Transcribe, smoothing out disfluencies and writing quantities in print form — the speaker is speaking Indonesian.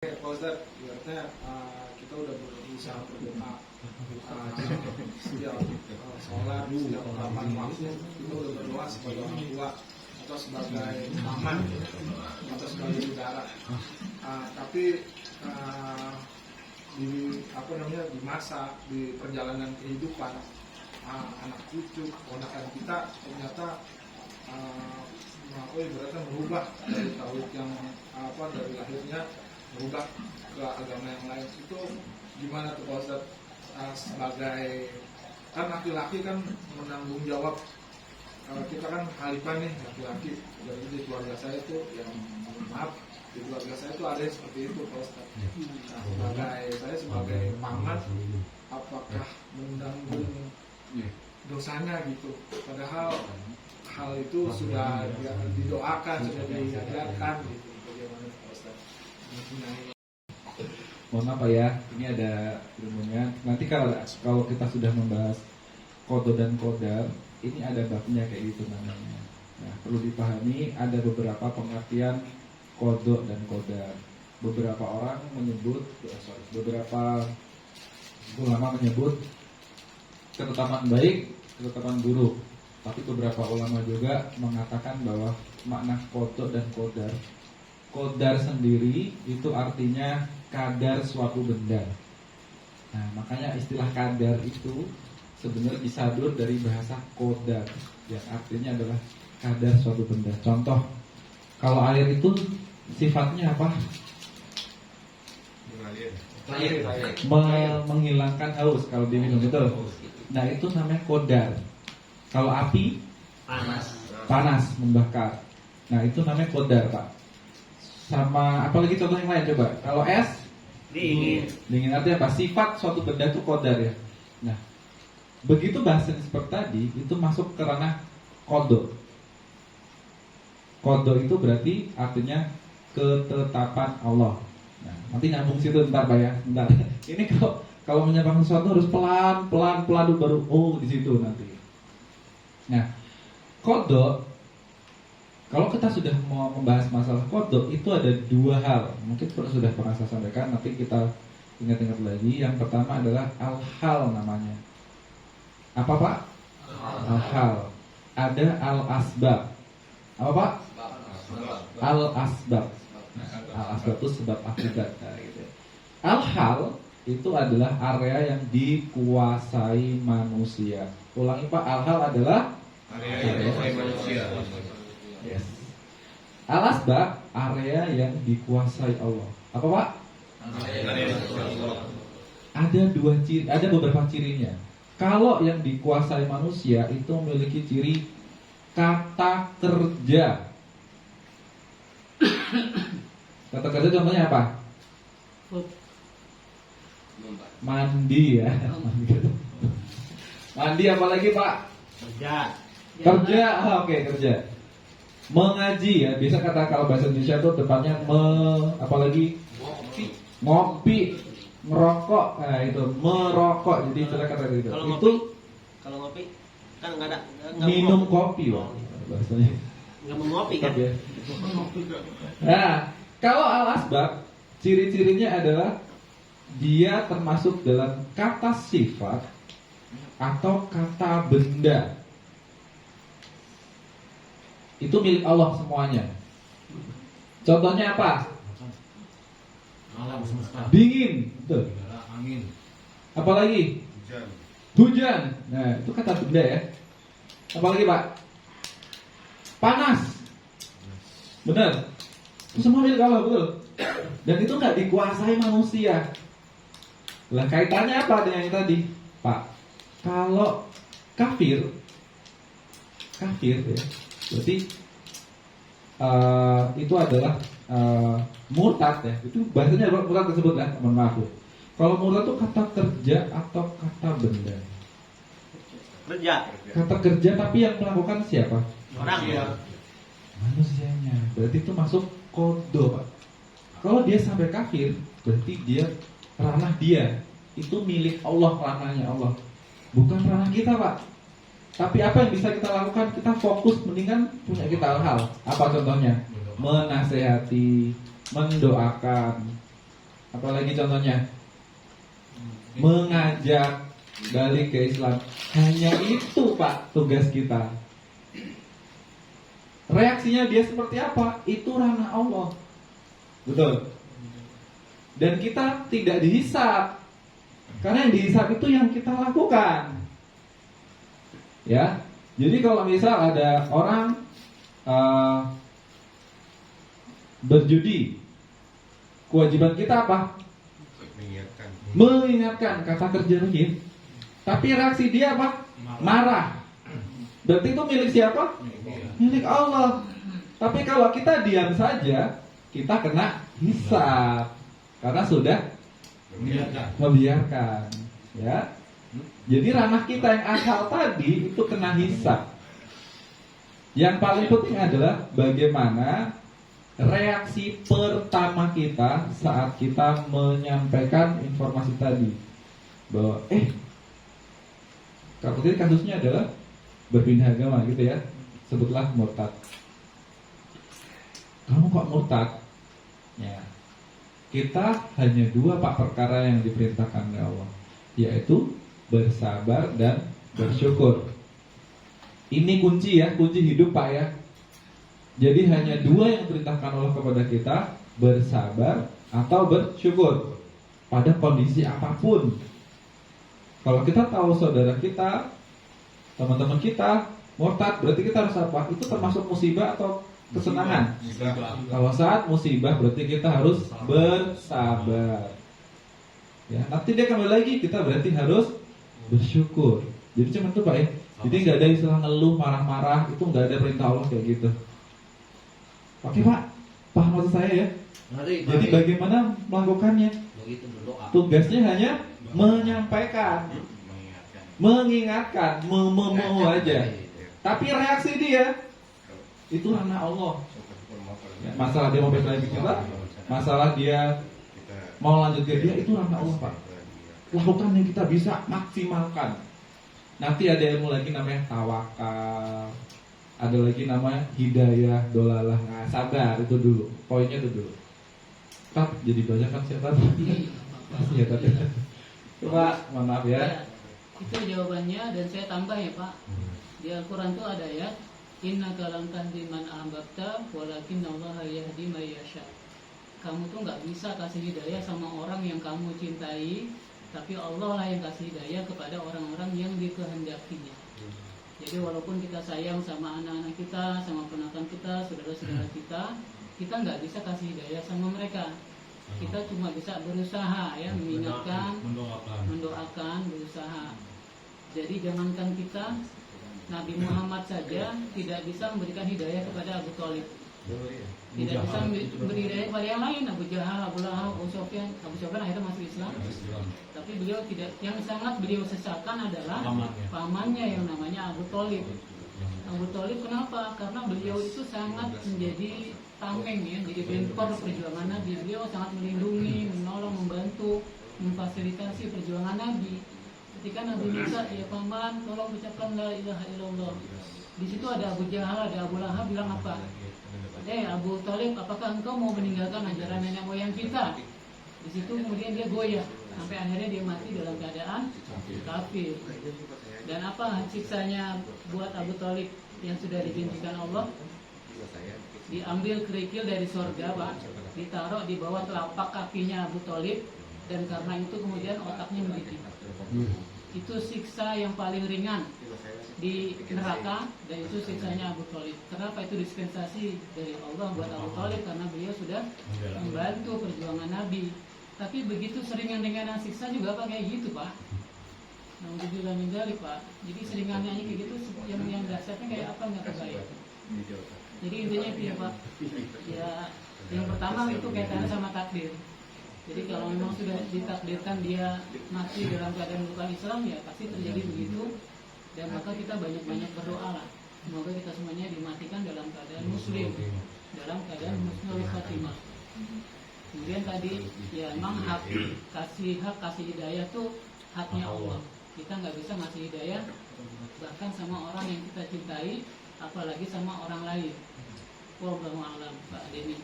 Pak Ustadz, ibaratnya kita udah berusaha berdoa setiap sholat, setiap kapan waktu kita udah berdoa sebagai orang tua atau sebagai paman atau sebagai saudara. Tapi di masa di perjalanan kehidupan anak cucu ponakan kita ternyata ibaratnya berubah dari tauhid yang dari lahirnya berubah ke agama yang lain. Itu gimana tuh Pak Ustadz, sebagai kan laki-laki kan menanggung jawab, kita kan khalifah nih laki-laki, jadi di keluarga saya tuh yang maaf di keluarga saya tuh ada yang seperti itu Pak Ustadz. Saya sebagai paman, apakah menanggung dosanya gitu, padahal hal itu sudah didoakan, sudah diajarkan gitu. Bagaimana Pak Ustadz? Mohon maaf Pak ya, ini ada ilmunya. Nanti kalau kita sudah membahas kodo dan kodar, ini ada babnya kayak gitu namanya. Nah, perlu dipahami ada beberapa pengertian kodo dan kodar. Beberapa orang menyebut, beberapa ulama menyebut ketetapan baik, ketetapan buruk. Tapi beberapa ulama juga mengatakan bahwa makna kodo dan kodar, kodar sendiri itu artinya kadar suatu benda. Nah, makanya istilah kadar itu sebenarnya disadur dari bahasa kodar, yang artinya adalah kadar suatu benda. Contoh, kalau air itu sifatnya apa? Menghilangkan haus kalau diminum, betul. Nah, itu namanya kodar. Kalau api panas membakar. Nah, itu namanya kodar, Pak. Sama apalagi contoh yang lain coba. Kalau es dingin artinya apa? Sifat suatu benda itu kodar ya. Nah, begitu bahasa seperti tadi itu masuk ke ranah kodo. Kodo itu berarti artinya ketetapan Allah. Nah, nanti nyambung situ bentar Pak ya. Bentar. Ini kalau menyampaikan sesuatu harus pelan baru di situ nanti. Nah, kodo, kalau kita sudah mau membahas masalah kodo, itu ada dua hal. Mungkin sudah pernah saya sampaikan, nanti kita ingat-ingat lagi. Yang pertama adalah al-hal namanya. Apa Pak? Al-hal. Ada al-asbab. Apa Pak? Al-asbab. Al-asbab itu sebab akibat. Nah, gitu. Al-hal itu adalah area yang dikuasai manusia. Ulangi Pak, al-hal adalah area yang dikuasai manusia. Yes. Al-asbab, area yang dikuasai Allah. Apa Pak? Ada beberapa cirinya. Kalau yang dikuasai manusia itu memiliki ciri kata kerja. Kata kerja contohnya apa? Mandi ya. Mandi apalagi Pak? Kerja. Oke, kerja. Mengaji ya, bisa kata kalau bahasa Indonesia itu depannya apalagi ngopi, ngerokok. Nah, itu merokok. Jadi istilah kata gitu. Kalau ngopi kan enggak ada minum kopi loh bahasanya. Enggak mau ngopi kan? Ya. Nah, kalau al-asbab ciri-cirinya adalah dia termasuk dalam kata sifat atau kata benda. Itu milik Allah semuanya. Contohnya apa? Dingin, betul. Angin. Apalagi? Hujan. Nah, itu kata benda ya. Apalagi Pak? Panas. Benar. Itu semua milik Allah, betul. Dan itu nggak dikuasai manusia. Lah kaitannya apa dengan yang tadi, Pak? Kalau kafir ya, berarti itu adalah murtad ya. Itu bahasanya murtad tersebut lah, mohon maaf. Kalau murtad itu kata kerja atau kata benda? Kerja. Kata kerja tapi yang melakukan siapa? Orang ya. Manusianya. Berarti itu masuk kodo, Pak. Kalau dia sampai kafir, berarti dia ranah dia itu milik Allah, ranahnya Allah. Bukan ranah kita, Pak. Tapi apa yang bisa kita lakukan? Kita fokus, mendingan punya kita hal. Apa contohnya? Menasehati, mendoakan. Apalagi contohnya mengajak balik ke Islam. Hanya itu Pak tugas kita. Reaksinya dia seperti apa? Itu ranah Allah. Betul. Dan kita tidak dihisab. Karena yang dihisab itu yang kita lakukan. Ya. Jadi kalau misal ada orang berjudi, kewajiban kita apa? Mengingatkan, kata kerja lagi. Tapi reaksi dia apa? Marah. Berarti itu milik siapa? Milik Allah. Tapi kalau kita diam saja, kita kena hisab karena sudah membiarkan. Ya. Jadi ranah kita yang asal tadi itu kena hisab. Yang paling penting adalah bagaimana reaksi pertama kita saat kita menyampaikan informasi tadi. Bahwa kalau ini kasusnya adalah berpindah agama gitu ya. Sebutlah murtad. Kamu kok murtad? Ya. Kita hanya dua Pak perkara yang diperintahkan oleh Allah, yaitu bersabar dan bersyukur. Ini kunci ya, kunci hidup Pak ya. Jadi hanya dua yang diperintahkan Allah kepada kita, bersabar atau bersyukur pada kondisi apapun. Kalau kita tahu saudara kita, teman-teman kita murtad, berarti kita harus apa? Itu termasuk musibah atau kesenangan? Kalau saat musibah berarti kita harus bersabar. Ya, nanti dia kembali lagi, kita berarti harus bersyukur. Jadi cuma itu Pak ya. Jadi nggak ada istilah ngeluh, marah-marah, itu nggak ada perintah Allah kayak gitu. Oke Pak, paham maksud saya ya? Jadi bagaimana melakukannya? Tugasnya hanya menyampaikan, mengingatkan, mau aja. Tapi reaksi dia itu ranah Allah. Ya, masalah dia mau balik lagi kita, masalah dia mau lanjut ke dia, itu ranah Allah Pak. Lakukan yang kita bisa, maksimalkan. Nanti ada ilmu lagi namanya tawakal, ada lagi namanya hidayah, dolalah. Nah, sabar itu dulu, poinnya itu dulu. Pak, jadi banyak kan siapa? Ya, tapi coba, mohon maaf ya. Itu jawabannya dan saya tambah ya Pak. Di Al-Quran itu ada ayat, innaka lam tahdi man ahbabta walakinallaha yahdi may yasha. Kamu tuh nggak bisa kasih hidayah sama orang yang kamu cintai, tapi Allah lah yang kasih hidayah kepada orang-orang yang dikehendakinya. Jadi walaupun kita sayang sama anak-anak kita, sama ponakan kita, saudara-saudara kita nggak bisa kasih hidayah sama mereka. Kita cuma bisa berusaha ya, mengingatkan, mendoakan, berusaha. Jadi jangankan kita, Nabi Muhammad saja tidak bisa memberikan hidayah kepada Abu Thalib. Tidak bisa memberi hidayah kepada yang lain, Abu Jahal, Abu Lahab, Abu Sufyan. Abu Sufyan akhirnya masuk Islam. Tapi beliau tidak, yang sangat beliau sesalkan adalah pamannya yang namanya Abu Thalib. Abu Thalib kenapa? Karena beliau itu sangat menjadi tameng ya, jadi bentor perjuangan Nabi. Beliau sangat melindungi, menolong, membantu, memfasilitasi perjuangan Nabi. Ketika Nabi minta, ya paman, tolong ucapkan la ilaha illallah. Di situ ada Abu Jahal, ada Abu Lahab bilang apa? Abu Thalib, apakah engkau mau meninggalkan ajaran nenek moyang kita? Di situ kemudian dia goyah, sampai akhirnya dia mati dalam keadaan kafir. Dan apa siksanya buat Abu Thalib yang sudah dijanjikan Allah? Diambil kerikil dari surga Pak, ditaruh di bawah telapak kakinya Abu Thalib, dan karena itu kemudian otaknya mendidih. Itu siksa yang paling ringan di neraka, dan itu siksanya Abu Thalib. Kenapa? Itu dispensasi dari Allah buat Abu Thalib karena beliau sudah membantu perjuangan Nabi. Tapi begitu seringan dengan siksa juga Pak kayak gitu Pak. Alhamdulillah min dzalik Pak. Jadi seringannya kayak gitu, yang dasarnya kayak apa nggak terbaik. Jadi intinya itu ya Pak. Ya, yang pertama itu kaitannya sama takdir. Jadi kalau memang sudah ditakdirkan dia mati dalam keadaan bukan Islam, ya pasti terjadi begitu. Dan maka kita banyak-banyak berdoa lah. Semoga kita semuanya dimatikan dalam keadaan muslim, dalam keadaan husnul khatimah. Kemudian tadi ya memang hak kasih hidayah tuh haknya Allah. Kita nggak bisa ngasih hidayah bahkan sama orang yang kita cintai, apalagi sama orang lain. Wallahu a'lam. Pak Denny.